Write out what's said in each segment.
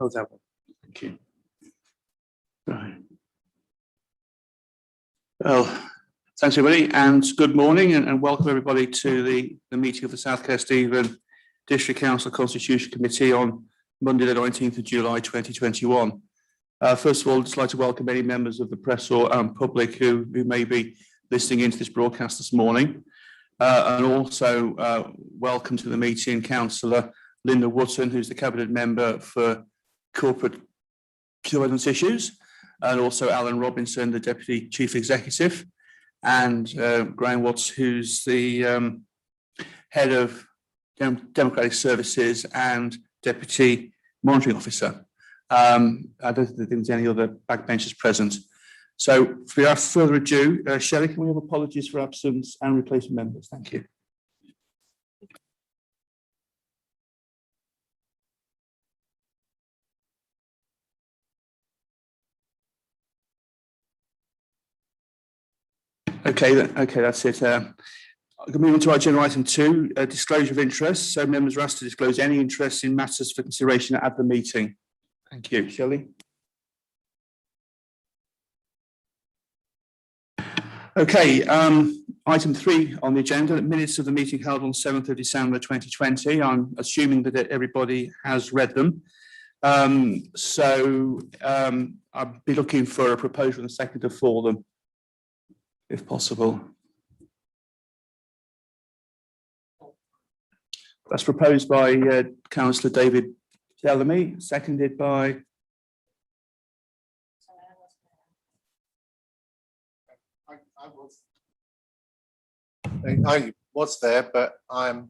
Oh, that one. Thank you. Right. Well, thanks everybody, and good morning, and welcome everybody to the meeting of the South Kildare District Council Constitution Committee on Monday, the 19th of July, 2021. First of all, I'd just like to welcome any members of the press or public who may be listening into this broadcast this morning, and also welcome to the meeting Councillor Linda Wootton, who's the Cabinet Member for Corporate Governance Issues, and also Alan Robinson, the Deputy Chief Executive, and Graham Watts, who's the Head of Democratic Services and Deputy Monitoring Officer. I don't think there's any other backbenchers present. So without further ado, Shelley, can we have apologies for absence and replacement members? Thank you. Okay, that's it. Moving on to agenda item 2, disclosure of interest. So members are asked to disclose any interest in matters for consideration at the meeting. Thank you. Shelley? Okay, item 3 on the agenda, minutes of the meeting held on 7th of December 2020. I'm assuming that everybody has read them. I'll be looking for a proposal and a seconder for them, if possible. That's proposed by Councillor David Bellamy, seconded by I was there, but I've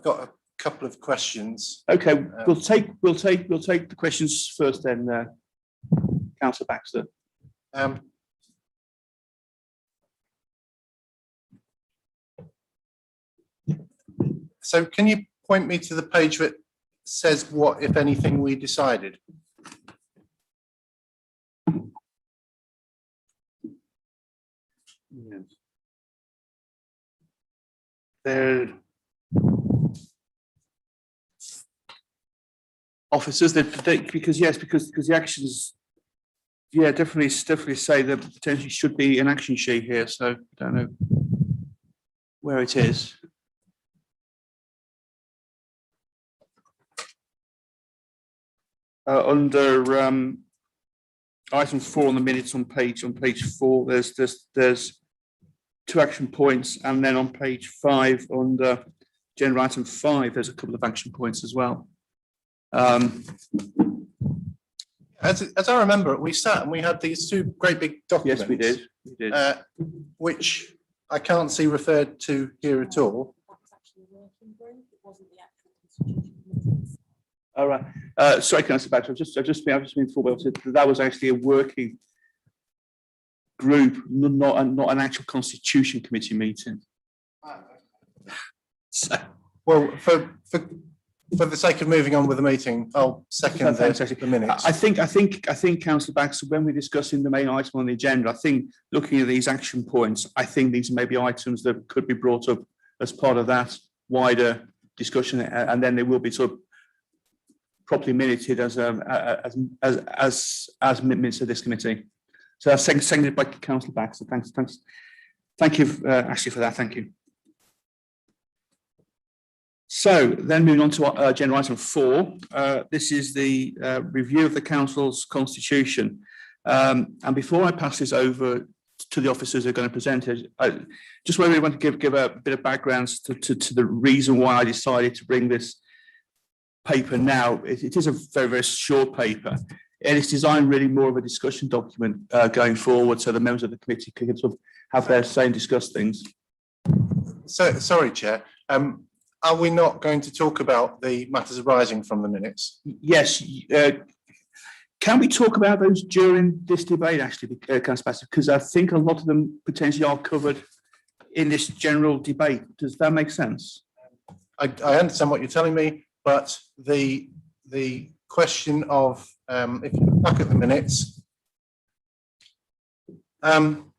got a couple of questions. Okay, we'll take the questions first, then, Councillor Baxter. So can you point me to the page that says what, if anything, we decided? Yes. They're officers because the actions, yeah, definitely say that potentially should be an action sheet here. So I don't know where it is. Under item 4 on the minutes on page 4, there's 2 action points, and then on page 5 under agenda item 5, there's a couple of action points as well. As I remember, we sat and we had these 2 great big documents. Yes, we did. Which I can't see referred to here at all. All right. Sorry, Councillor Baxter. I've just been informed that was actually a working group, not an actual Constitution Committee meeting. So, well, for the sake of moving on with the meeting, I'll second the minutes. I think, Councillor Baxter, when we're discussing the main item on the agenda, I think looking at these action points, I think these may be items that could be brought up as part of that wider discussion, and then they will be sort of properly minuted as minutes of this committee. So that's seconded by Councillor Baxter. Thanks. Thank you, Ashley, for that. Thank you. So then moving on to agenda item 4. This is the review of the council's constitution. And before I pass this over to the officers who are going to present it, I just really want to give a bit of background to the reason why I decided to bring this paper now. It is a very, very short paper, and it's designed really more of a discussion document going forward, so the members of the committee can sort of have their say and discuss things. So, sorry, Chair. Are we not going to talk about the matters arising from the minutes? Yes. Can we talk about those during this debate, actually, because I think a lot of them potentially are covered in this general debate. Does that make sense? I understand what you're telling me. But the question of if you look back at the minutes, on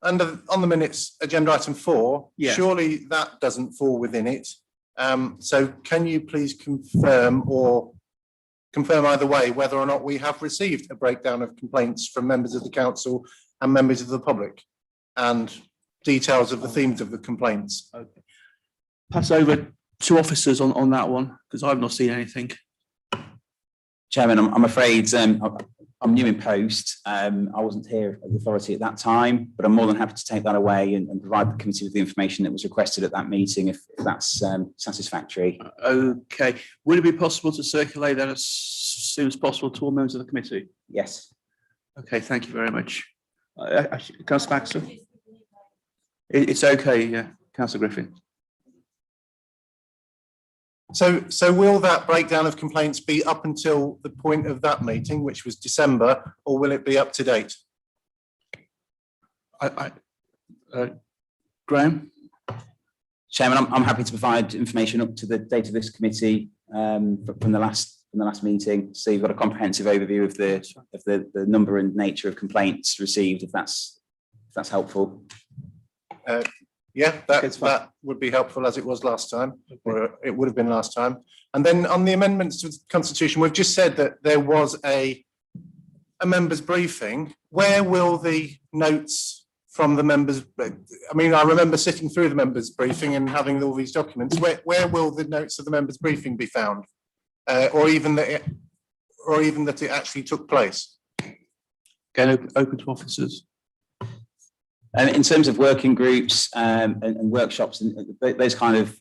the minutes, agenda item 4, yeah. Surely that doesn't fall within it. So can you please confirm or confirm either way whether or not we have received a breakdown of complaints from members of the council and members of the public, and details of the themes of the complaints. Okay. Pass over to officers on that one, because I've not seen anything. Chairman, I'm afraid I'm new in post. I wasn't here at the authority at that time, but I'm more than happy to take that away and provide the committee with the information that was requested at that meeting if that's satisfactory. Okay. Would it be possible to circulate that as soon as possible to all members of the committee? Yes. Okay, thank you very much. Councillor Baxter? It's okay, yeah. Councillor Griffin? So will that breakdown of complaints be up until the point of that meeting, which was December, or will it be up to date? Graham? Chairman, I'm happy to provide information up to the date of this committee from the last meeting. So you've got a comprehensive overview of the number and nature of complaints received, if that's helpful. Yeah, that would be helpful, as it was last time, or it would have been last time. And then on the amendments to the Constitution, we've just said that there was a members' briefing. Where will the notes from the members? I mean, I remember sitting through the members' briefing and having all these documents. Where will the notes of the members' briefing be found, or even that it actually took place? Again, open to officers. In terms of working groups and workshops, and those kind of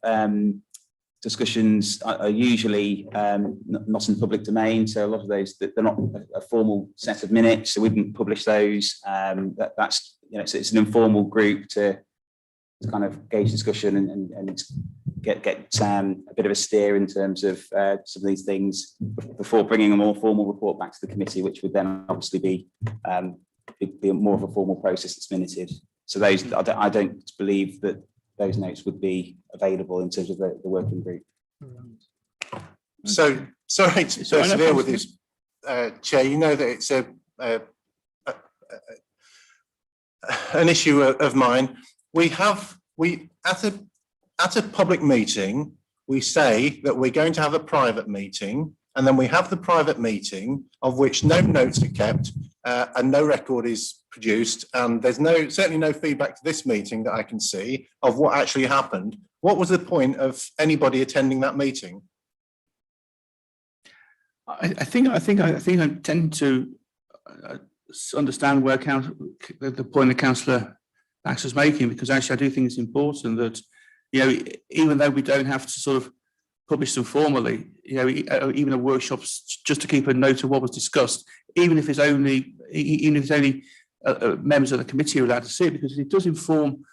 discussions are usually not in the public domain. So a lot of those, they're not a formal set of minutes, so we wouldn't publish those. That's so it's an informal group to kind of gauge discussion and get a bit of a steer in terms of some of these things before bringing a more formal report back to the committee, which would then obviously be more of a formal process that's minuted. So those, I don't believe that those notes would be available in terms of the working group. So sorry to persevere with this, Chair. You know that it's an issue of mine. At a public meeting, we say that we're going to have a private meeting, and then we have the private meeting of which no notes are kept and no record is produced, and there's certainly no feedback to this meeting that I can see of what actually happened. What was the point of anybody attending that meeting? I think I tend to understand where the point that Councillor Baxter is making, because actually I do think it's important that, even though we don't have to sort of publish them formally, even a workshop, just to keep a note of what was discussed, even if it's only members of the committee are allowed to see it, because it does inform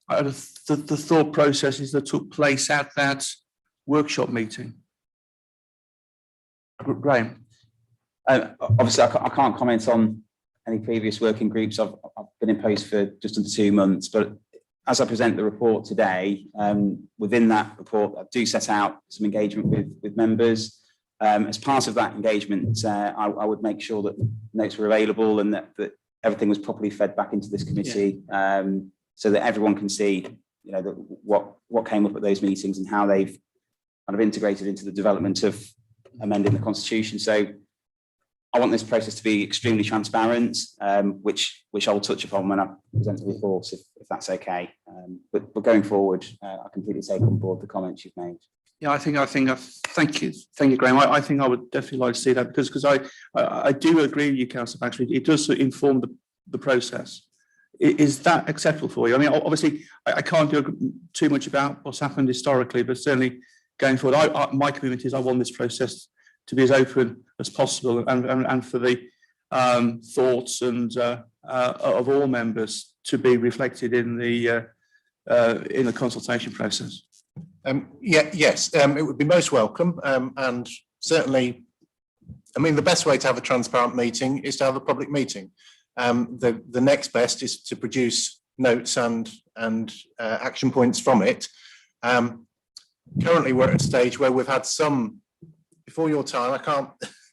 the thought processes that took place at that workshop meeting. Graham? Obviously, I can't comment on any previous working groups. I've been in post for just under 2 months, but as I present the report today, within that report, I do set out some engagement with members. As part of that engagement, I would make sure that notes were available and that everything was properly fed back into this committee, so that everyone can see, what came up at those meetings and how they've kind of integrated into the development of amending the Constitution. So I want this process to be extremely transparent, which I'll touch upon when I present the report, if that's okay. But going forward, I completely take on board the comments you've made. Yeah, thank you, Graham. I think I would definitely like to see that, because I do agree with you, Councillor Baxter. It does inform the process. Is that acceptable for you? I mean, obviously, I can't do too much about what's happened historically, but certainly going forward, my commitment is I want this process to be as open as possible, and for the thoughts and of all members to be reflected in the consultation process. Yes, it would be most welcome, and certainly, I mean, the best way to have a transparent meeting is to have a public meeting. The next best is to produce notes and action points from it. Currently, we're at a stage where we've had some, before your time, I can't,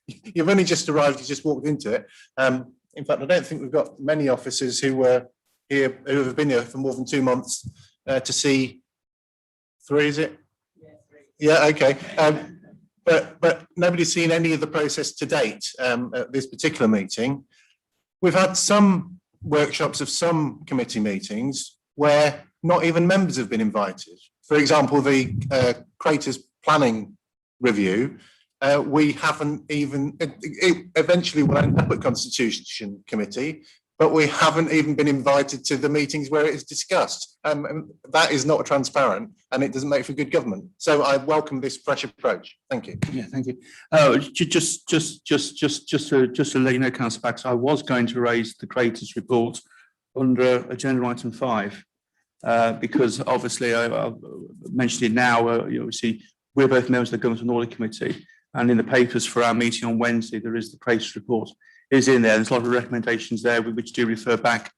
you've only just arrived, you just walked into it. In fact, I don't think we've got many officers who were here, who have been here for more than 2 months to see 3, is it? Yeah, 3. Yeah, okay. but nobody's seen any of the process to date at this particular meeting. We've had some workshops of some committee meetings where not even members have been invited. For example, the Craters Planning Review, we haven't even, it eventually will end up at Constitution Committee, but we haven't even been invited to the meetings where it is discussed. And that is not transparent, and it doesn't make for good government. So I welcome this fresh approach. Thank you. Yeah, thank you. Just to let you know, Councillor Baxter, I was going to raise the Craters report under agenda item 5, because obviously I mentioned it now. You see, we're both members of the Government and Audit Committee, and in the papers for our meeting on Wednesday, there is the Craters report is in there. There's a lot of recommendations there which do refer back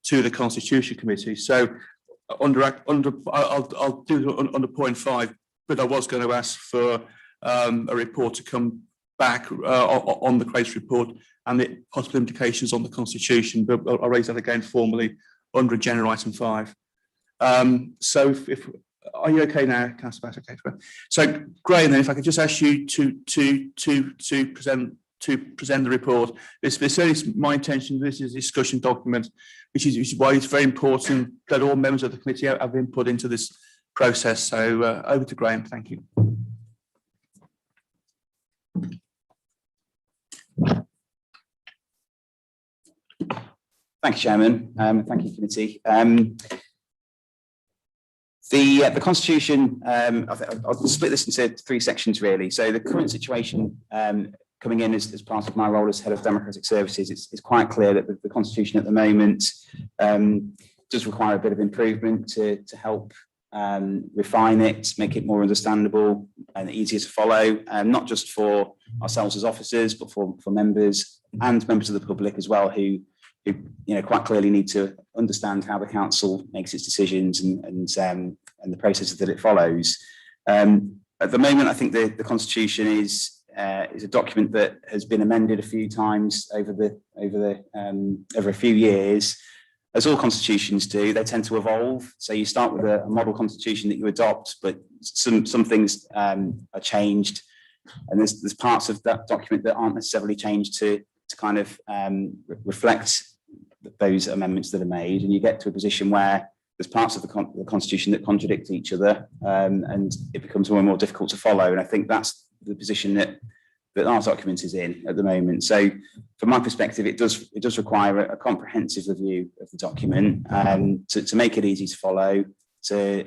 to the Constitution Committee. So I'll do it under point 5, but I was going to ask for a report to come back on the Craters report and the possible implications on the Constitution, but I'll raise that again formally under agenda item 5. So if are you okay now, Councillor Baxter? Okay. So Graham, then if I could just ask you to present the report. It's certainly my intention. This is a discussion document, which is why it's very important that all members of the committee have input into this process. So over to Graham. Thank you. Thank you, Chairman. Thank you, committee. The Constitution, I'll split this into 3 sections really. So the current situation coming in as part of my role as Head of Democratic Services, it's quite clear that the Constitution at the moment does require a bit of improvement to help refine it, make it more understandable and easier to follow, not just for ourselves as officers, but for members and members of the public as well, who quite clearly need to understand how the council makes its decisions and the processes that it follows. At the moment, I think the Constitution is a document that has been amended a few times over a few years. As all constitutions do, they tend to evolve. So you start with a model constitution that you adopt, but some things are changed, and there's parts of that document that aren't necessarily changed to kind of reflect those amendments that are made, and you get to a position where there's parts of the Constitution that contradict each other, and it becomes more and more difficult to follow. And I think that's the position that our document is in at the moment. So from my perspective, it does require a comprehensive review of the document to make it easy to follow, to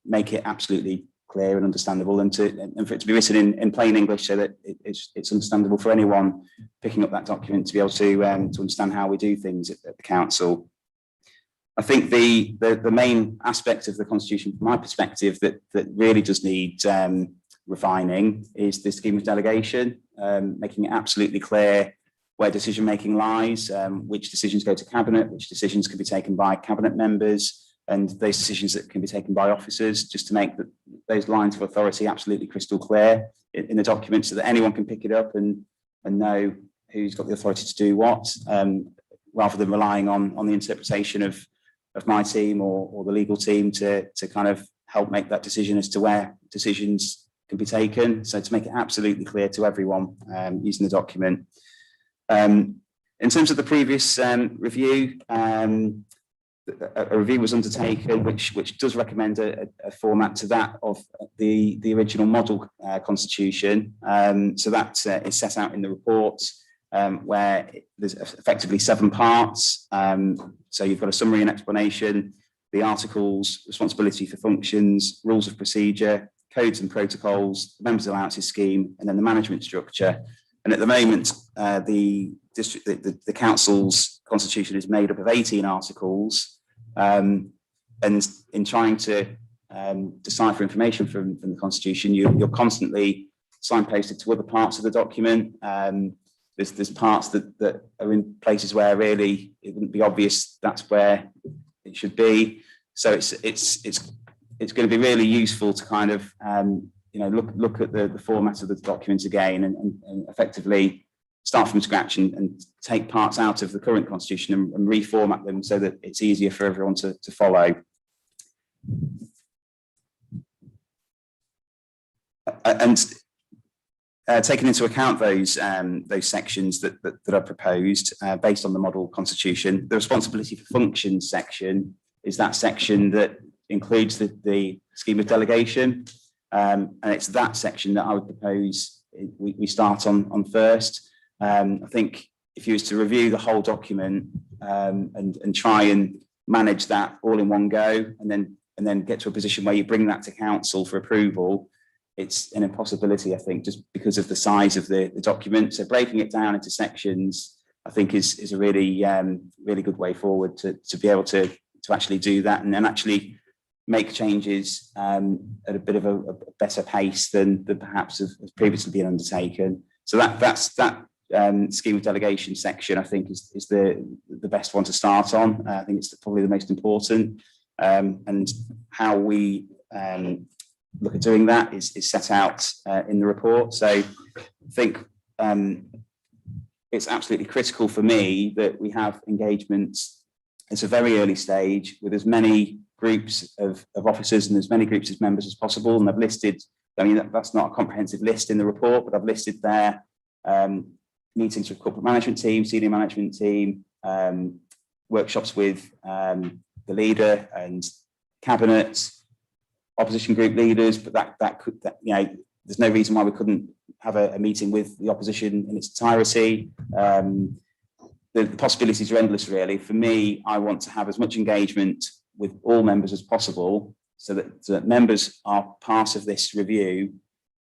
make it absolutely clear and understandable, and for it to be written in plain English so that it's understandable for anyone picking up that document to be able to understand how we do things at the council. I think the main aspect of the Constitution, from my perspective, that really does need refining is the scheme of delegation, making it absolutely clear where decision making lies, which decisions go to cabinet, which decisions can be taken by cabinet members, and those decisions that can be taken by officers, just to make those lines of authority absolutely crystal clear in the document, so that anyone can pick it up and know who's got the authority to do what, rather than relying on the interpretation of my team or the legal team to kind of help make that decision as to where decisions can be taken. So to make it absolutely clear to everyone using the document. In terms of the previous review, a review was undertaken which does recommend a format to that of the original model constitution. So that is set out in the report, where there's effectively 7 parts. So you've got a summary and explanation, the articles, responsibility for functions, rules of procedure, codes and protocols, the members' allowances scheme, and then the management structure. And at the moment, the council's constitution is made up of 18 articles, and in trying to decipher information from the constitution, you're constantly signposted to other parts of the document. There's parts that are in places where really it wouldn't be obvious that's where it should be. So it's going to be really useful to kind of look at the format of the document again and effectively start from scratch and take parts out of the current constitution and reformat them so that it's easier for everyone to follow. And taken into account those sections that are proposed based on the model constitution. The responsibility for functions section is that section that includes the scheme of delegation, and it's that section that I would propose we start on first. I think if you was to review the whole document and try and manage that all in one go, and then get to a position where you bring that to council for approval, it's an impossibility, I think, just because of the size of the document. So breaking it down into sections, I think, is a really really good way forward to be able to actually do that, and then actually make changes at a bit of a better pace than perhaps has previously been undertaken. So that's scheme of delegation section, I think, is the best one to start on. I think it's probably the most important, and how we look at doing that is set out in the report. So I think it's absolutely critical for me that we have engagements at a very early stage with as many groups of officers and as many groups of members as possible. And I've listed, I mean, that's not a comprehensive list in the report, but I've listed there meetings with corporate management team, senior management team, workshops with the leader and cabinet, opposition group leaders, but that could, you know, there's no reason why we couldn't have a meeting with the opposition in its entirety. The possibilities are endless, really. For me, I want to have as much engagement with all members as possible, so that members are part of this review,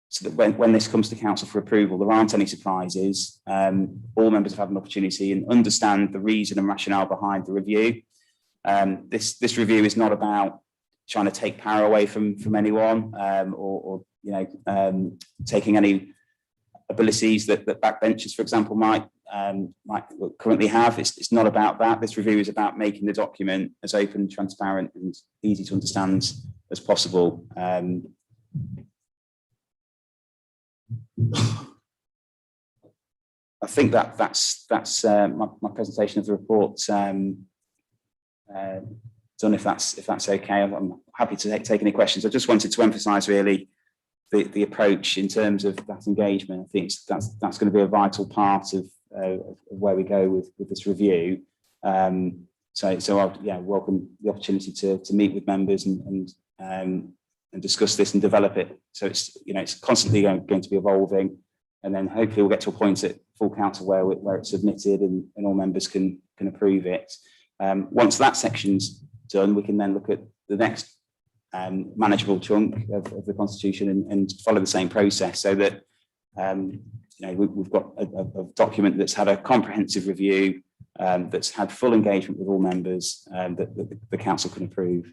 so that when this comes to council for approval, there aren't any surprises. All members have had an opportunity and understand the reason and rationale behind the review. This review is not about trying to take power away from anyone, or you know, taking any abilities that backbenchers, for example, might currently have. It's not about that. This review is about making the document as open, transparent, and easy to understand as possible. I think that's my presentation of the report done. If that's okay, I'm happy to take any questions. I just wanted to emphasise really the approach in terms of that engagement. I think that's going to be a vital part of where we go with this review. So I'll welcome the opportunity to meet with members and discuss this and develop it. So it's constantly going to be evolving, and then hopefully we'll get to a point at full council where it's submitted and all members can approve it. Once that section's done, we can then look at the next manageable chunk of the constitution and follow the same process, so that we've got a document that's had a comprehensive review, that's had full engagement with all members, that the council can approve.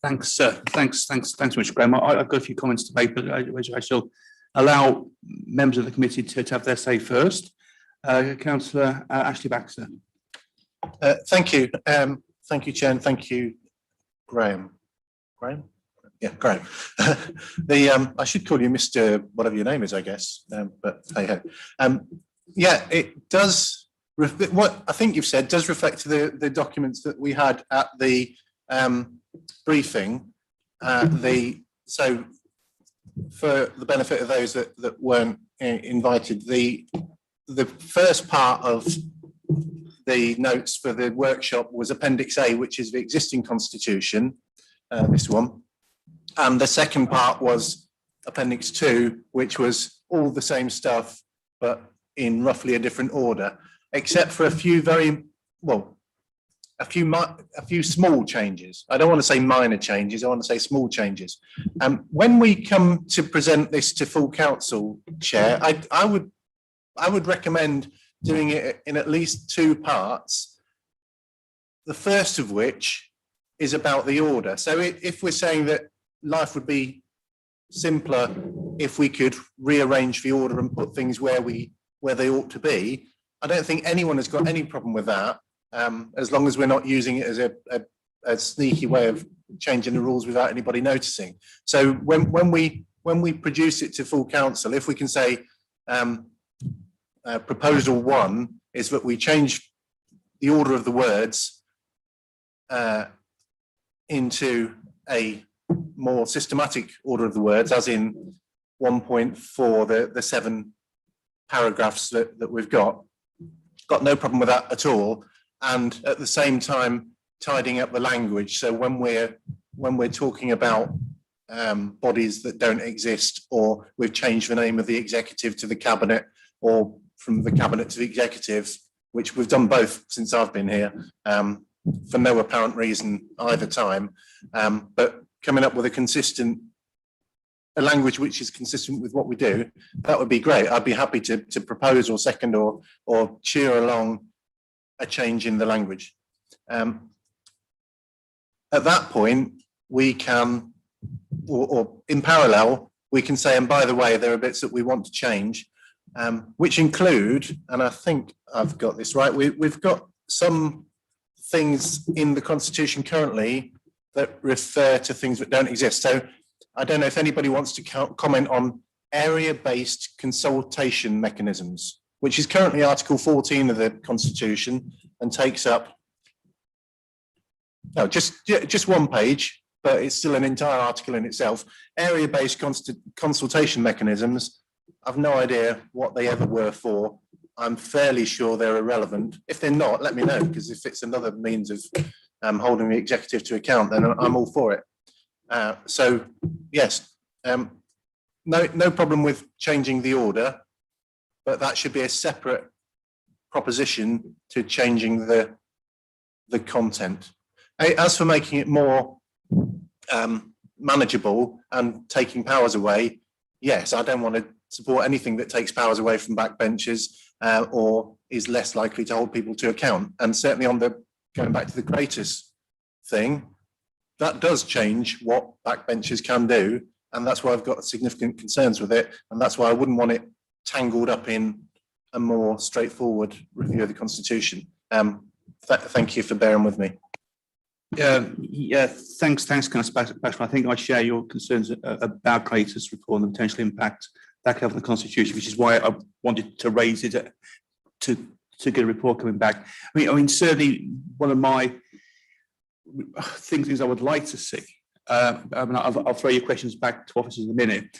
Thanks, thanks very much, Graham. I've got a few comments to make, but I shall allow members of the committee to have their say first. Councillor Ashley Baxter. Thank you. Thank you, Chair, and thank you, Graham. Graham? Yeah, Graham. I should call you Mr. whatever your name is, I guess, but hey ho. Yeah, it does, what I think you've said does reflect the documents that we had at the briefing. So for the benefit of those that weren't invited, the first part of the notes for the workshop was Appendix A, which is the existing constitution, this one. And the second part was Appendix 2, which was all the same stuff, but in roughly a different order, except for a few a few small changes. I don't want to say minor changes, I want to say small changes. When we come to present this to full council, Chair, I would recommend doing it in at least two parts, the first of which is about the order. So if we're saying that life would be simpler if we could rearrange the order and put things where they ought to be, I don't think anyone has got any problem with that, as long as we're not using it as a sneaky way of changing the rules without anybody noticing. So when we produce it to full council, if we can say proposal 1 is that we change the order of the words into a more systematic order of the words, as in 1.4, the 7 paragraphs that we've got no problem with that at all. And at the same time, tidying up the language. So when we're talking about bodies that don't exist, or we've changed the name of the executive to the cabinet, or from the cabinet to the executive, which we've done both since I've been here, for no apparent reason either time, but coming up with a language which is consistent with what we do, that would be great. I'd be happy to propose or second or cheer along a change in the language. At that point, we can, or in parallel, we can say, and by the way, there are bits that we want to change, which include, and I think I've got this right, we've got some things in the Constitution currently that refer to things that don't exist. So I don't know if anybody wants to comment on area-based consultation mechanisms, which is currently Article 14 of the Constitution and takes up, no, just one page, but it's still an entire article in itself. Area-based consultation mechanisms, I've no idea what they ever were for. I'm fairly sure they're irrelevant. If they're not, let me know, because if it's another means of holding the executive to account, then I'm all for it. So yes, no problem with changing the order, but that should be a separate proposition to changing the content. As for making it more manageable and taking powers away, yes, I don't want to support anything that takes powers away from backbenchers or is less likely to hold people to account. And certainly on the, going back to the greatest thing, that does change what backbenchers can do. And that's why I've got significant concerns with it. And that's why I wouldn't want it tangled up in a more straightforward review of the Constitution. Thank you for bearing with me. Yeah, thanks, Councillor Baxter. I think I share your concerns about Clayton's report and the potential impact that could have on the Constitution, which is why I wanted to raise it to get a report coming back. I mean, certainly one of my things I would like to see. I'll throw your questions back to officers in a minute.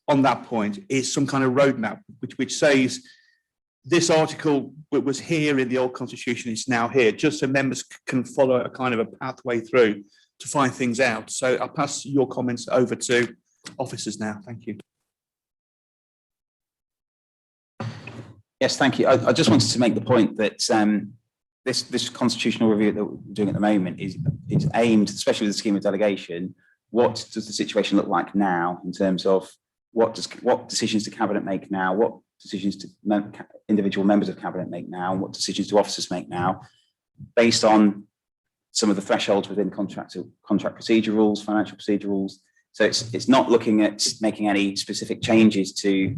On that point, is some kind of roadmap which says this article was here in the old Constitution, it's now here, just so members can follow a kind of a pathway through to find things out. So I'll pass your comments over to officers now. Thank you. Yes, thank you. I just wanted to make the point that this constitutional review that we're doing at the moment is aimed, especially with the scheme of delegation, what does the situation look like now in terms of what decisions do Cabinet make now, what decisions do individual members of Cabinet make now, and what decisions do officers make now, based on some of the thresholds within contract procedure rules, financial procedure rules. So it's not looking at making any specific changes to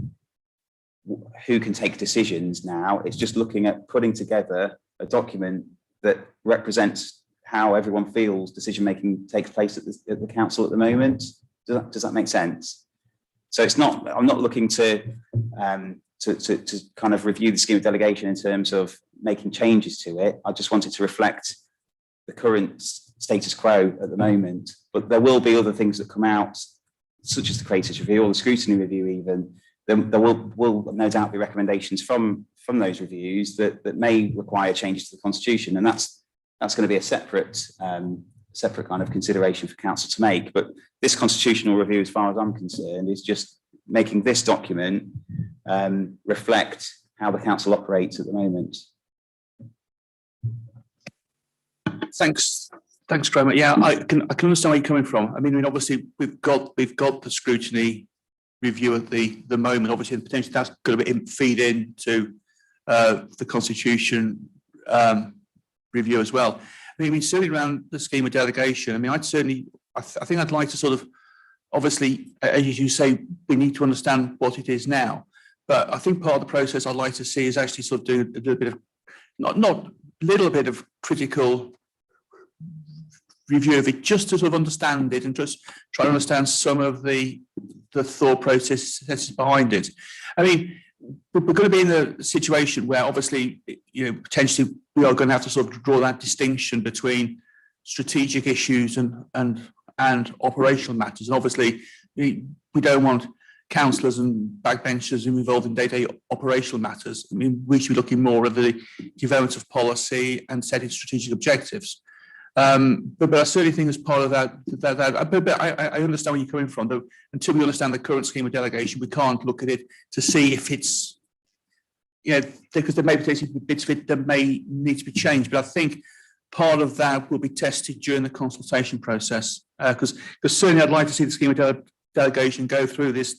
who can take decisions now. It's just looking at putting together a document that represents how everyone feels decision making takes place at the council at the moment. Does that make sense? So it's not. I'm not looking to kind of review the scheme of delegation in terms of making changes to it. I just wanted to reflect the current status quo at the moment. But there will be other things that come out, such as the creators review or the scrutiny review even. There will no doubt be recommendations from those reviews that may require changes to the Constitution, and that's going to be a separate kind of consideration for council to make. But this constitutional review, as far as I'm concerned, is just making this document reflect how the council operates at the moment. Thanks, Graham. Yeah, I can understand where you're coming from. I mean, obviously we've got the scrutiny review at the moment. Obviously, potentially that's going to feed into the Constitution review as well. I mean, certainly around the scheme of delegation. I mean, I think I'd like to sort of, obviously, as you say, we need to understand what it is now. But I think part of the process I'd like to see is actually sort of do a little bit of, not little bit of critical review of it, just to sort of understand it and just try to understand some of the thought process behind it. I mean, we're going to be in a situation where obviously, potentially we are going to have to sort of draw that distinction between strategic issues and operational matters. And obviously, we don't want councillors and backbenchers who are involved in day-to-day operational matters. I mean, we should be looking more at the development of policy and setting strategic objectives. But I certainly think as part of that, I understand where you're coming from, though, until we understand the current scheme of delegation, we can't look at it to see if it's, because there may be bits of it that may need to be changed. But I think part of that will be tested during the consultation process, because certainly I'd like to see the scheme of delegation go through this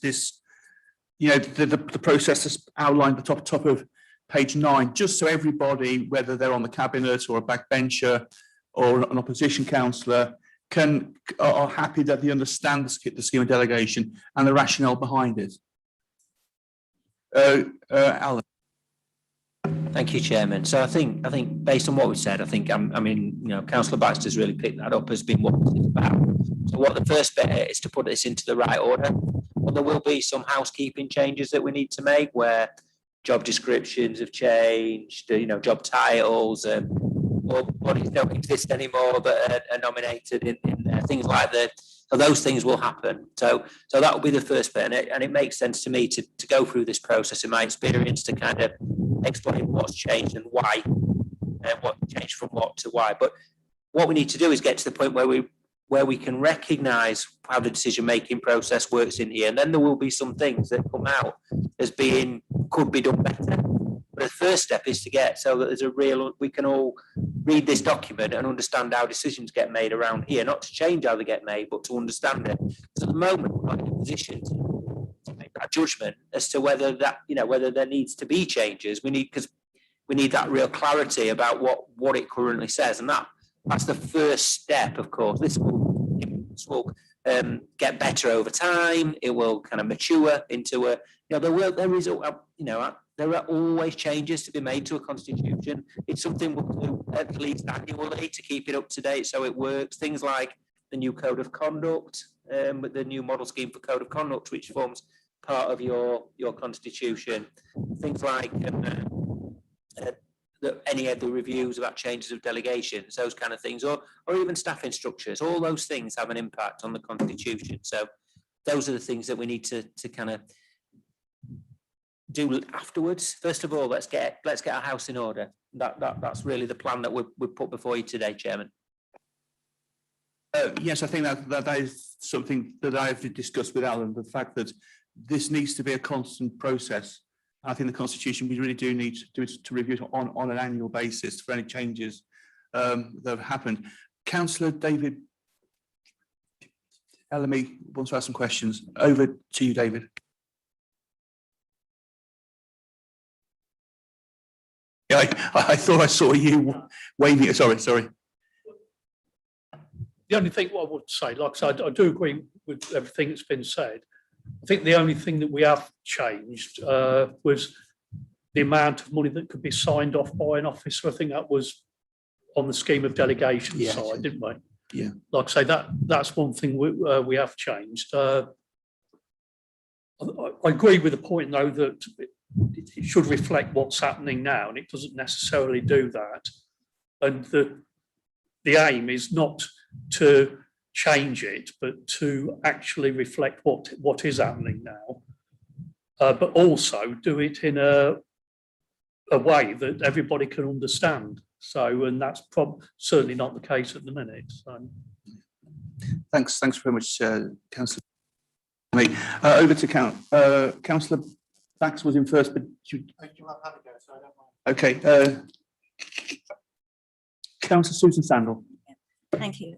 the process that's outlined at the top of page 9, just so everybody, whether they're on the cabinet or a backbencher or an opposition councillor, are happy that they understand the scheme of delegation and the rationale behind it. Alan. Thank you, Chairman. So I think based on what we said, Councillor Baxter's really picked that up as being what it's about. So what the first bit is to put this into the right order. Well, there will be some housekeeping changes that we need to make where job descriptions have changed, job titles, or bodies don't exist anymore that are nominated in things like that. So those things will happen. So that will be the first bit, and it makes sense to me to go through this process in my experience to kind of explain what's changed and why, and what changed from what to why. But what we need to do is get to the point where we can recognise how the decision-making process works in here, and then there will be some things that come out as being could be done better. But the first step is to get so that we can all read this document and understand how decisions get made around here, not to change how they get made, but to understand it. Because at the moment, we're not in a position to make that judgment as to whether whether there needs to be changes. We need that real clarity about what it currently says, and that's the first step. Of course, this will get better over time. It will kind of mature into a there are always changes to be made to a constitution. It's something we'll do at least annually to keep it up to date so it works. Things like the new code of conduct, with the new model scheme for code of conduct, which forms part of your constitution. Things like any of the reviews about changes of delegations, those kind of things, or even staffing structures. All those things have an impact on the constitution. So those are the things that we need to kind of do afterwards. First of all, let's get our house in order. That's really the plan that we put before you today, Chairman. Yes, I think that is something that I've discussed with Alan, the fact that this needs to be a constant process. I think the Constitution, we really do need to review it on an annual basis for any changes that have happened. Councillor David Bellamy wants to ask some questions. Over to you, David. Yeah, I thought I saw you waving. Sorry. The only thing what I would say, like I said, I do agree with everything that's been said. I think the only thing that we have changed was the amount of money that could be signed off by an officer. I think that was on the scheme of delegation side, didn't we? Yeah. Like I say, that's one thing we have changed. I agree with the point, though, that it should reflect what's happening now, and it doesn't necessarily do that. And the aim is not to change it, but to actually reflect what is happening now, but also do it in a way that everybody can understand. So, and that's certainly not the case at the minute. So. Thanks very much, Councillor. Over to Councillor Baxter was in first, but okay. Councillor Susan Sandal. Thank you.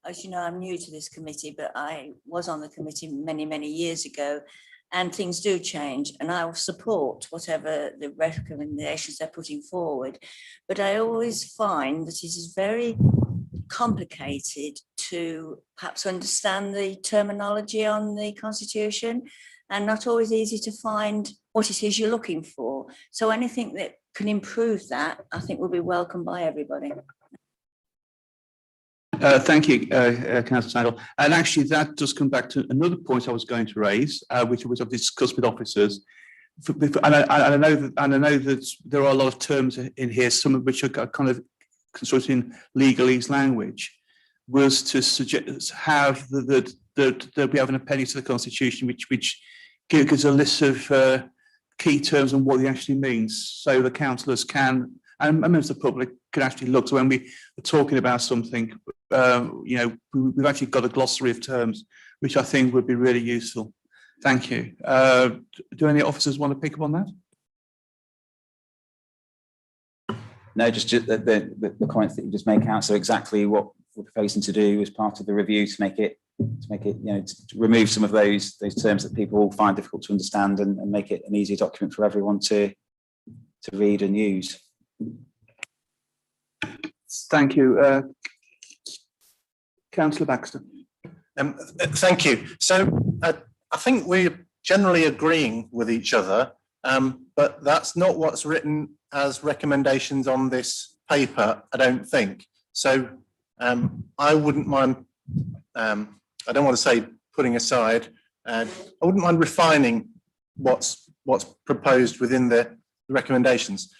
As you know, I'm new to this committee, but I was on the committee many, many years ago, and things do change, and I will support whatever the recommendations they're putting forward. But I always find that it is very complicated to perhaps understand the terminology on the Constitution, and not always easy to find what it is you're looking for. So anything that can improve that, I think will be welcomed by everybody. Thank you, Councillor Sandal. And actually, that does come back to another point I was going to raise, which I've discussed with officers. And I know that there are a lot of terms in here, some of which are kind of constructed in legalese language, was to suggest have that we have an appendix to the Constitution which give us a list of key terms and what it actually means, so the councillors can, and members of the public can actually look. So when we are talking about something, we've actually got a glossary of terms, which I think would be really useful. Thank you. Do any officers want to pick up on that? No, just the comments that you just made, Councillor, exactly what we're proposing to do as part of the review to make it, to remove some of those terms that people find difficult to understand and make it an easier document for everyone to read and use. Thank you. Councillor Baxter. Thank you. So I think we're generally agreeing with each other, but that's not what's written as recommendations on this paper, I don't think. So I wouldn't mind, I don't want to say putting aside, I wouldn't mind refining what's proposed within the recommendations.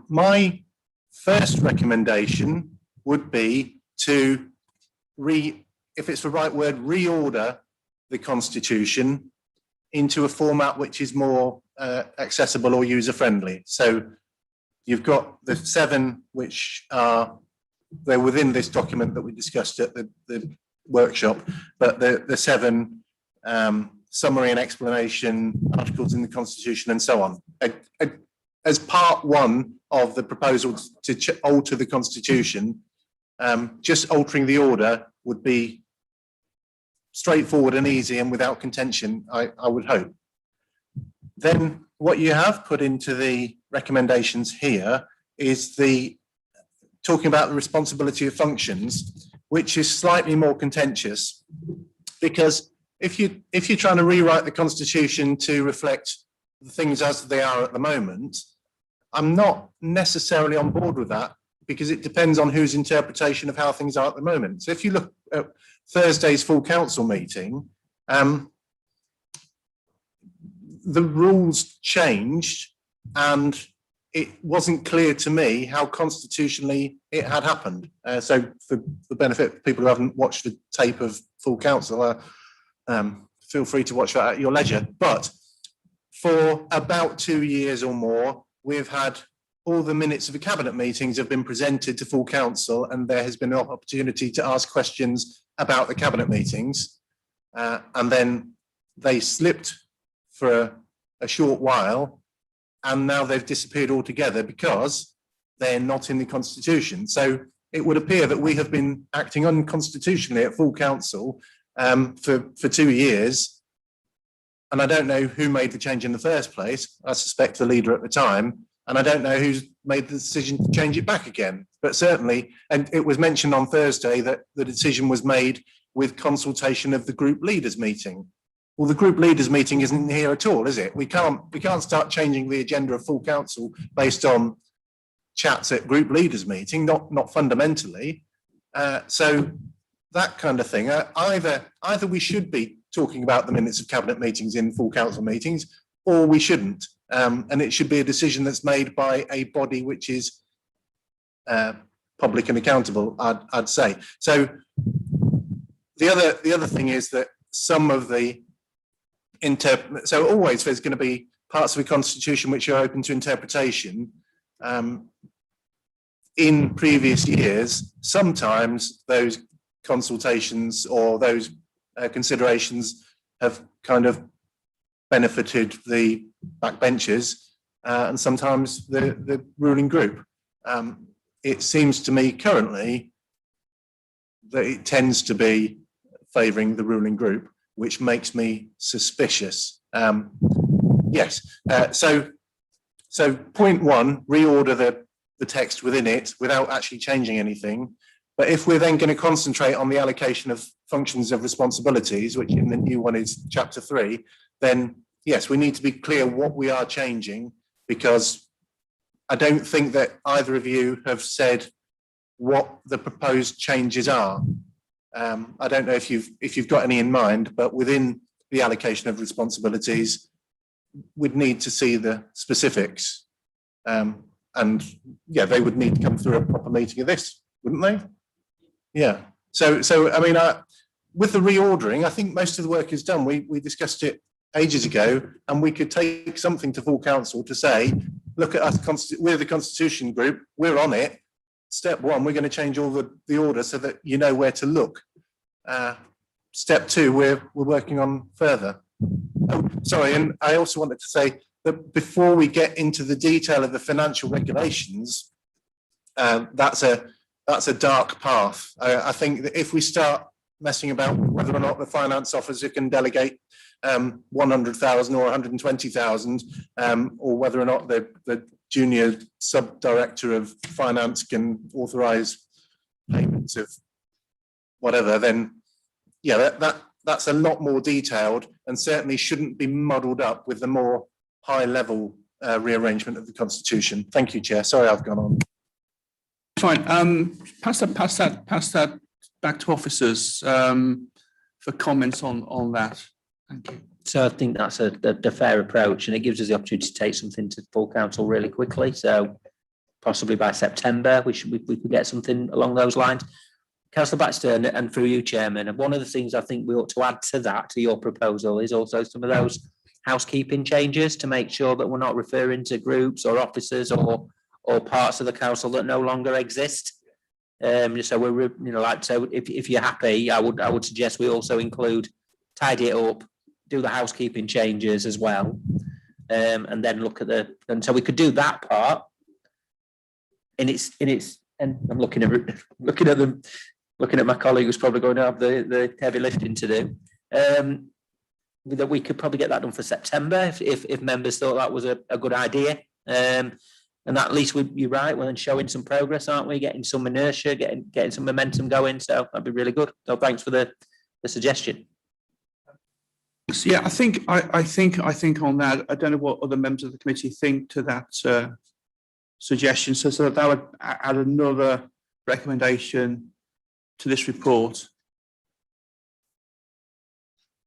My first recommendation would be to if it's the right word, reorder the Constitution into a format which is more accessible or user-friendly. So you've got the 7 which they're within this document that we discussed at the workshop, but the 7 summary and explanation articles in the Constitution and so on. As part 1 of the proposal to alter the Constitution, just altering the order would be straightforward and easy and without contention, I would hope. Then what you have put into the recommendations here is talking about the responsibility of functions, which is slightly more contentious, because if you're trying to rewrite the Constitution to reflect the things as they are at the moment, I'm not necessarily on board with that, because it depends on whose interpretation of how things are at the moment. So if you look at Thursday's full council meeting, the rules changed and it wasn't clear to me how constitutionally it had happened. So for the benefit of people who haven't watched the tape of full council, feel free to watch that at your leisure. But for about 2 years or more, we've had all the minutes of the cabinet meetings have been presented to full council, and there has been an opportunity to ask questions about the cabinet meetings. And then they slipped for a short while, and now they've disappeared altogether because they're not in the Constitution. So it would appear that we have been acting unconstitutionally at full council for 2 years. And I don't know who made the change in the first place. I suspect the leader at the time. And I don't know who's made the decision to change it back again. But certainly, and it was mentioned on Thursday that the decision was made with consultation of the group leaders meeting. Well, the group leaders meeting isn't here at all, is it? We can't start changing the agenda of full council based on chats at group leaders meeting, not fundamentally. So that kind of thing. Either we should be talking about the minutes of cabinet meetings in full council meetings, or we shouldn't. And it should be a decision that's made by a body which is public and accountable, I'd say. So the other thing is that some of the so always there's going to be parts of the Constitution which are open to interpretation. In previous years, sometimes those consultations or those considerations have kind of benefited the backbenchers and sometimes the ruling group. It seems to me currently that it tends to be favouring the ruling group, which makes me suspicious. Yes, so point 1, reorder the text within it without actually changing anything. But if we're then going to concentrate on the allocation of functions of responsibilities, which in the new one is chapter 3, then yes, we need to be clear what we are changing, because I don't think that either of you have said what the proposed changes are. I don't know if you've got any in mind, but within the allocation of responsibilities, we'd need to see the specifics. And yeah, they would need to come through a proper meeting of this, wouldn't they? Yeah. So I mean, with the reordering, I think most of the work is done. We discussed it ages ago, and we could take something to full council to say, look at us, we're the constitution group, we're on it. Step one, we're going to change all the order so that you know where to look. Step two, we're working on further. Oh, sorry, and I also wanted to say that before we get into the detail of the financial regulations, that's a dark path. I think that if we start messing about whether or not the finance officer can delegate 100,000 or 120,000, or whether or not the junior sub-director of finance can authorise payments of whatever, then yeah, that's a lot more detailed and certainly shouldn't be muddled up with the more high-level rearrangement of the constitution. Thank you, Chair. Sorry, I've gone on. Fine. Pass that back to officers for comments on that. Thank you. So I think that's a fair approach, and it gives us the opportunity to take something to full council really quickly. So possibly by September, we could get something along those lines. Councillor Baxter, and through you, Chairman, and one of the things I think we ought to add to that, to your proposal, is also some of those housekeeping changes to make sure that we're not referring to groups or officers or parts of the council that no longer exist. So we're, so if you're happy, I would suggest we also include tidy it up, do the housekeeping changes as well, and then look at and so we could do that part in its, and I'm looking at my colleague who's probably going to have the heavy lifting to do. That we could probably get that done for September if members thought that was a good idea. And at least you're right, we're then showing some progress, aren't we? Getting some inertia, getting some momentum going. So that'd be really good. So thanks for the suggestion. Yeah, I think on that, I don't know what other members of the committee think to that suggestion. So that would add another recommendation to this report.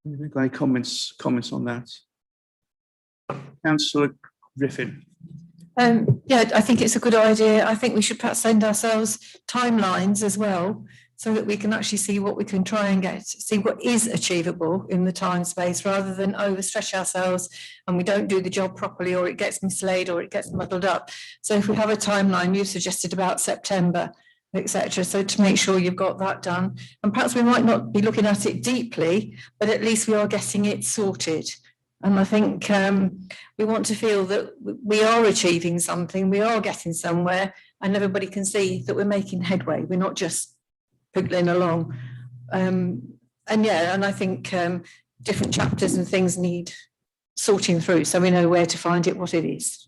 Got any comments on that? Councillor Griffin. Yeah, I think it's a good idea. I think we should perhaps send ourselves timelines as well, so that we can actually see what we can try and see what is achievable in the time space, rather than overstretch ourselves and we don't do the job properly, or it gets mislaid, or it gets muddled up. So if we have a timeline, you suggested about September, etc. So to make sure you've got that done, and perhaps we might not be looking at it deeply, but at least we are getting it sorted. And I think we want to feel that we are achieving something, we are getting somewhere, and everybody can see that we're making headway. We're not just piddling along. And I think different chapters and things need sorting through, so we know where to find it, what it is.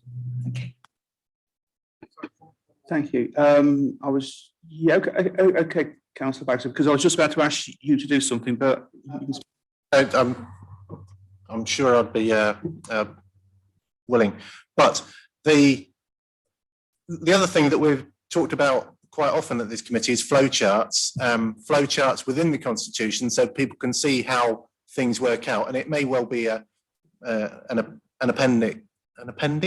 Okay. Thank you. Okay, Councillor Baxter, because I was just about to ask you to do something, but I'm sure I'd be willing. But the other thing that we've talked about quite often at this committee is flowcharts within the constitution, so people can see how things work out. And it may well be an appendix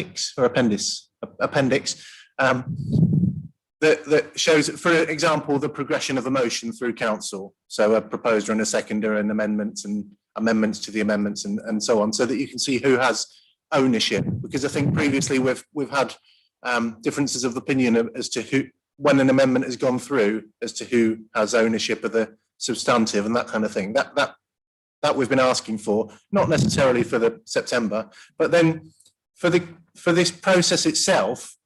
that shows, for example, the progression of a motion through council. So a proposer and a seconder and amendments to the amendments and so on, so that you can see who has ownership. Because I think previously we've had differences of opinion as to who, when an amendment has gone through, as to who has ownership of the substantive and that kind of thing. That we've been asking for, not necessarily for the September, but then for this process itself,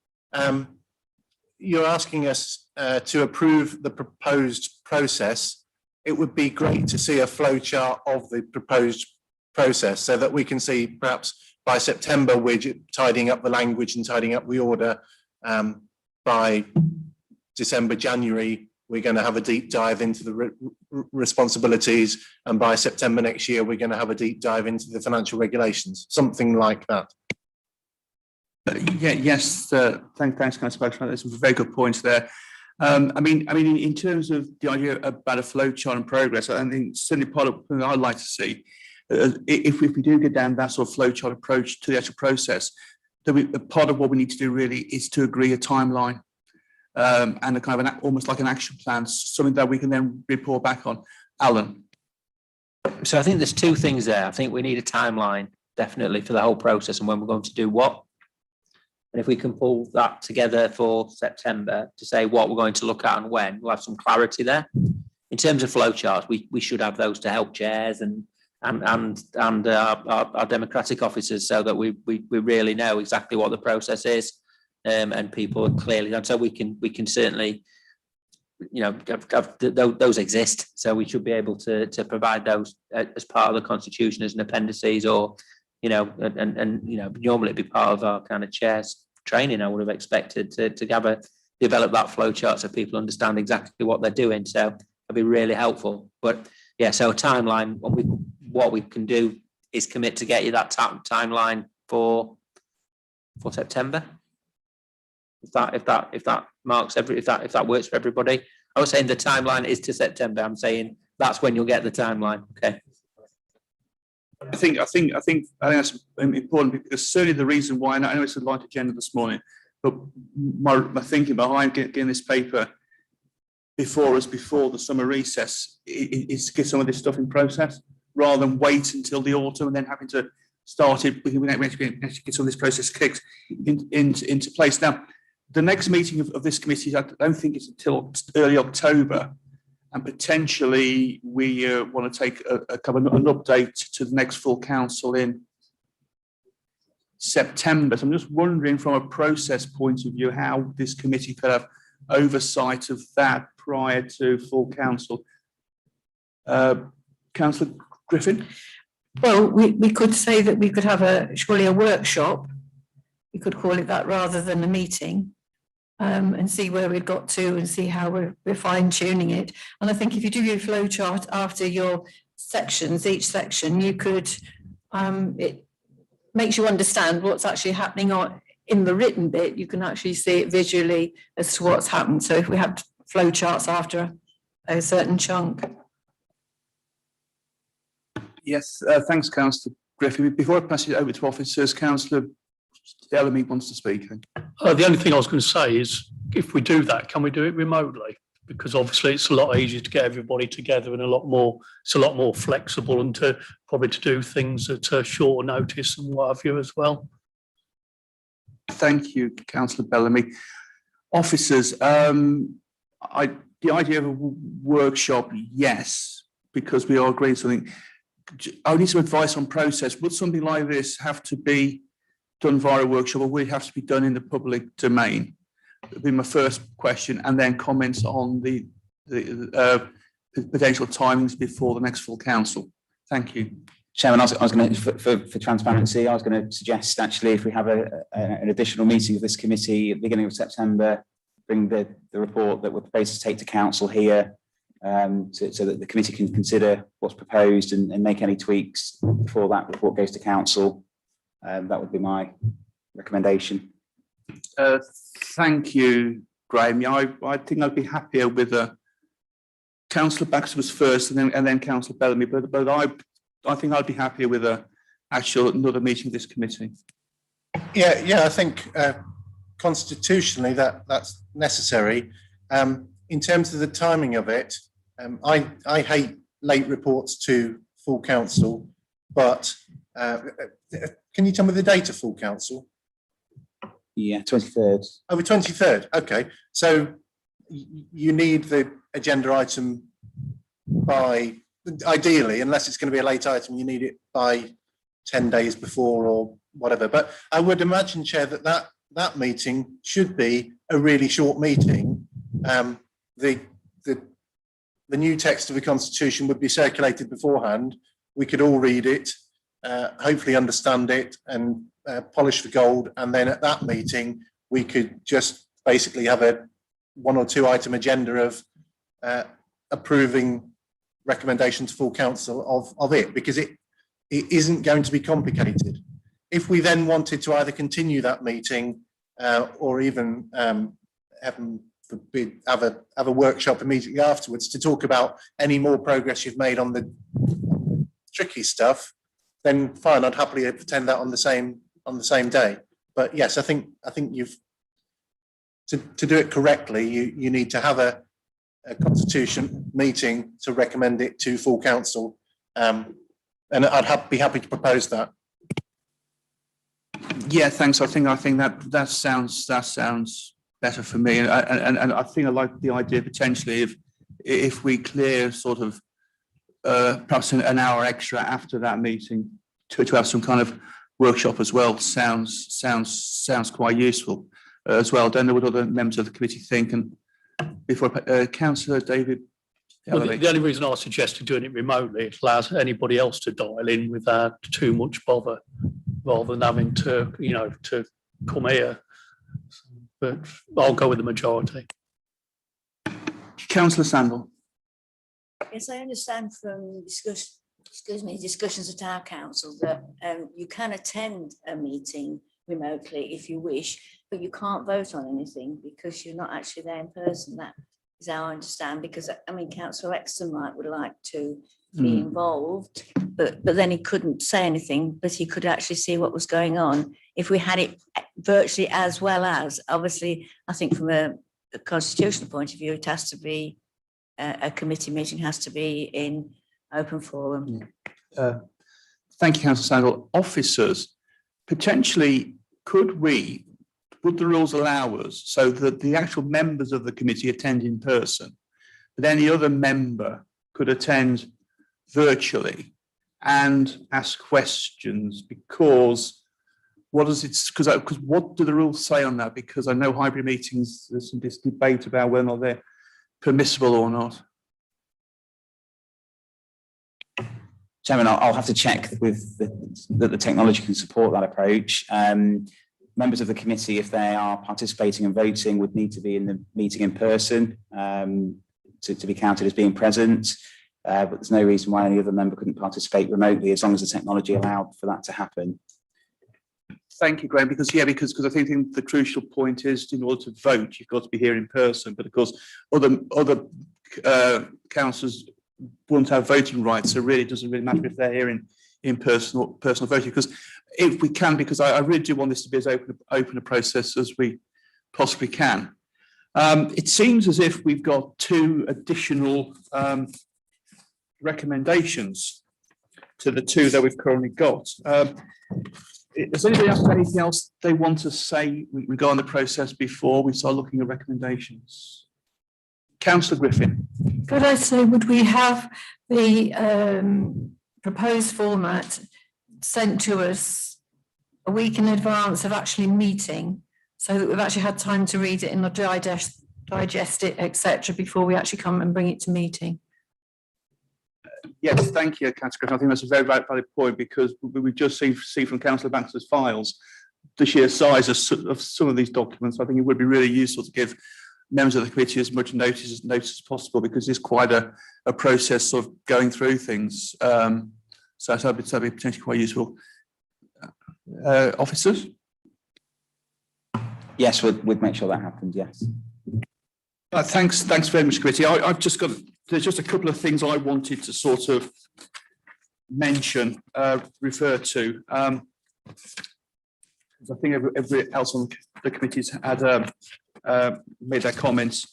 you're asking us to approve the proposed process. It would be great to see a flowchart of the proposed process, so that we can see perhaps by September we're tidying up the language and tidying up the order. By December, January, we're going to have a deep dive into the responsibilities, and by September next year we're going to have a deep dive into the financial regulations, something like that. Yes, thanks, Councillor Baxter. There's some very good points there. I mean, in terms of the idea about a flowchart and progress, I think certainly part of what I'd like to see, if we do get down that sort of flowchart approach to the actual process, then part of what we need to do really is to agree a timeline and a kind of almost like an action plan, something that we can then report back on. Alan. So I think there's two things there. I think we need a timeline definitely for the whole process and when we're going to do what. And if we can pull that together for September to say what we're going to look at and when, we'll have some clarity there. In terms of flowcharts, we should have those to help chairs and our democratic officers so that we really know exactly what the process is, and people are clearly, and so we can certainly, you know, those exist, so we should be able to provide those as part of the constitution as an appendices, or you know, and you know, normally it'd be part of our kind of chairs training. I would have expected to develop that flow chart so people understand exactly what they're doing, so it'd be really helpful. But yeah, so a timeline, what we can do is commit to get you that timeline for September. If that marks if that works for everybody. I was saying the timeline is to September. I'm saying that's when you'll get the timeline. Okay. I think that's important, because certainly the reason why, and I know it's a light agenda this morning, but my thinking behind getting this paper before the summer recess is to get some of this stuff in process, rather than wait until the autumn and then having to start it. We can actually get some of this process kicked into place. Now, the next meeting of this committee, I don't think it's until early October, and potentially we want to take an update to the next full council in September. So I'm just wondering, from a process point of view, how this committee could have oversight of that prior to full council. Councillor Griffin? Well, we could say that we could have surely a workshop. We could call it that rather than a meeting, and see where we've got to and see how we're fine tuning it. And I think if you do your flow chart after your sections, each section, you could, it makes you understand what's actually happening in the written bit. You can actually see it visually as to what's happened. So if we have flow charts after a certain chunk. Yes, thanks, Councillor Griffin. Before I pass it over to officers, Councillor Bellamy wants to speak. The only thing I was going to say is, if we do that, can we do it remotely? Because obviously it's a lot easier to get everybody together and it's a lot more flexible, and probably to do things at shorter notice and what have you as well. Thank you, Councillor Bellamy. Officers, the idea of a workshop, yes, because we are agreeing something. I need some advice on process. Would something like this have to be done via a workshop, or would it have to be done in the public domain? That would be my first question, and then comments on the potential timings before the next full council. Thank you. Chairman, I was going to, for transparency, I was going to suggest actually, if we have an additional meeting of this committee at the beginning of September, bring the report that we're proposed to take to council here, so that the committee can consider what's proposed and make any tweaks before that report goes to council. That would be my recommendation. Thank you, Graham. Yeah, I think I'd be happier with Councillor Baxter was first, and then Councillor Bellamy. But I think I'd be happier with another meeting of this committee. Yeah. I think constitutionally that's necessary. In terms of the timing of it, I hate late reports to full council, but can you tell me the date of full council? Yeah, 23rd. Oh, the 23rd. Okay. So you need the agenda item by, ideally, unless it's going to be a late item, you need it by 10 days before or whatever. But I would imagine, Chair, that meeting should be a really short meeting. The new text of the Constitution would be circulated beforehand. We could all read it, hopefully understand it, and polish the gold. And then at that meeting, we could just basically have a 1 or 2 item agenda of approving recommendation to full council of it, because it isn't going to be complicated. If we then wanted to either continue that meeting or even heaven forbid, have a workshop immediately afterwards to talk about any more progress you've made on the tricky stuff, then fine, I'd happily attend that on the same day. But yes, I think you've to do it correctly, you need to have a constitution meeting to recommend it to full council, And I'd be happy to propose that. Yeah, thanks. I think that sounds better for me, and I think I like the idea potentially if we clear sort of perhaps an hour extra after that meeting to have some kind of workshop as well. Sounds quite useful as well. I don't know what other members of the committee think. And before Councillor David. Well, the only reason I suggested doing it remotely, it allows anybody else to dial in without too much bother, rather than having to, to come here. But I'll go with the majority. Councillor Sandal. Yes, I understand from discussions at our council that you can attend a meeting remotely if you wish, but you can't vote on anything because you're not actually there in person. That is how I understand, because I mean, Councillor Exton would like to be involved, but then he couldn't say anything, but he could actually see what was going on. If we had it virtually, as well as, obviously, I think from a constitutional point of view, it has to be a committee meeting, has to be in open forum. Thank you, Councillor Sandal. Officers, potentially, would the rules allow us so that the actual members of the committee attend in person, but any other member could attend virtually and ask questions? Because what does it? Because what do the rules say on that? Because I know hybrid meetings, there's some debate about whether or not they're permissible or not. Chairman, I'll have to check with that the technology can support that approach. Members of the committee, if they are participating and voting, would need to be in the meeting in person to be counted as being present. But there's no reason why any other member couldn't participate remotely as long as the technology allowed for that to happen. Thank you, Graham. Because I think the crucial point is, in order to vote, you've got to be here in person. But of course, other councillors won't have voting rights, so really it doesn't really matter if they're here in personal voting. Because if we can, because I really do want this to be as open a process as we possibly can. It seems as if we've got two additional recommendations to the two that we've currently got. Does anybody have anything else they want to say regarding the process before we start looking at recommendations? Councillor Griffin. Could I say, would we have the proposed format sent to us a week in advance of actually meeting, so that we've actually had time to read it and digest it, etc., before we actually come and bring it to meeting? Yes, thank you, Councillor Griffin. I think that's a very valid point, because we just see from Councillor Baxter's files the sheer size of some of these documents. I think it would be really useful to give members of the committee as much notice as possible, because it's quite a process of going through things. So that'd be potentially quite useful. Officers? Yes, we'd make sure that happens, yes. Thanks very much, committee. There's just a couple of things I wanted to sort of mention, refer to. I think everybody else on the committee's had made their comments.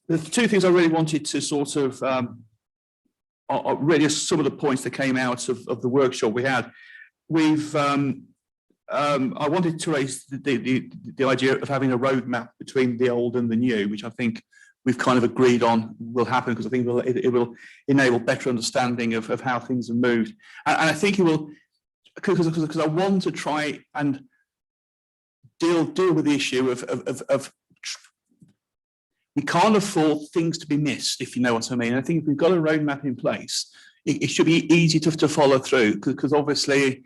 The two things I really wanted to sort of are really some of the points that came out of the workshop we had. I wanted to raise the idea of having a roadmap between the old and the new, which I think we've kind of agreed on will happen, because I think it will enable better understanding of how things have moved. And I think it will, because I want to try and deal with the issue of we can't afford things to be missed, if you know what I mean. I think if we've got a roadmap in place, it should be easy to follow through, because obviously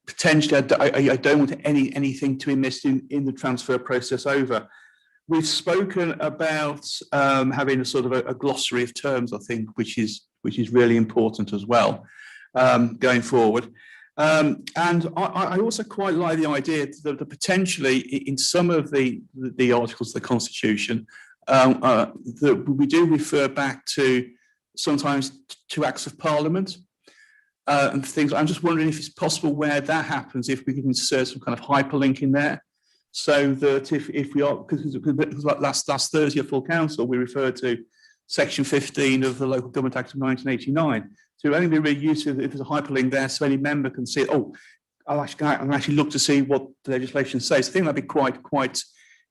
potentially I don't want anything to be missed in the transfer process over. We've spoken about having a sort of a glossary of terms, I think, which is really important as well, going forward. And I also quite like the idea that potentially in some of the articles of the Constitution, that we do refer back to sometimes to acts of Parliament and things. I'm just wondering if it's possible where that happens, if we can insert some kind of hyperlink in there, so that if we are, because like last Thursday at full council, we referred to section 15 of the Local Government Act of 1989. So it would only be really useful if there's a hyperlink there so any member can see, oh, I'll actually look to see what the legislation says. I think that'd be quite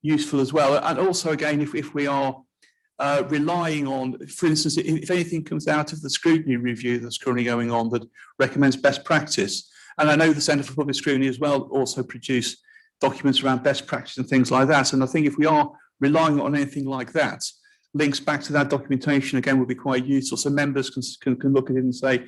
useful as well. And also, again, if we are relying on, for instance, if anything comes out of the scrutiny review that's currently going on that recommends best practice, and I know the Centre for Public Scrutiny as well also produce documents around best practice and things like that. And I think if we are relying on anything like that, links back to that documentation again would be quite useful. So members can look at it and say,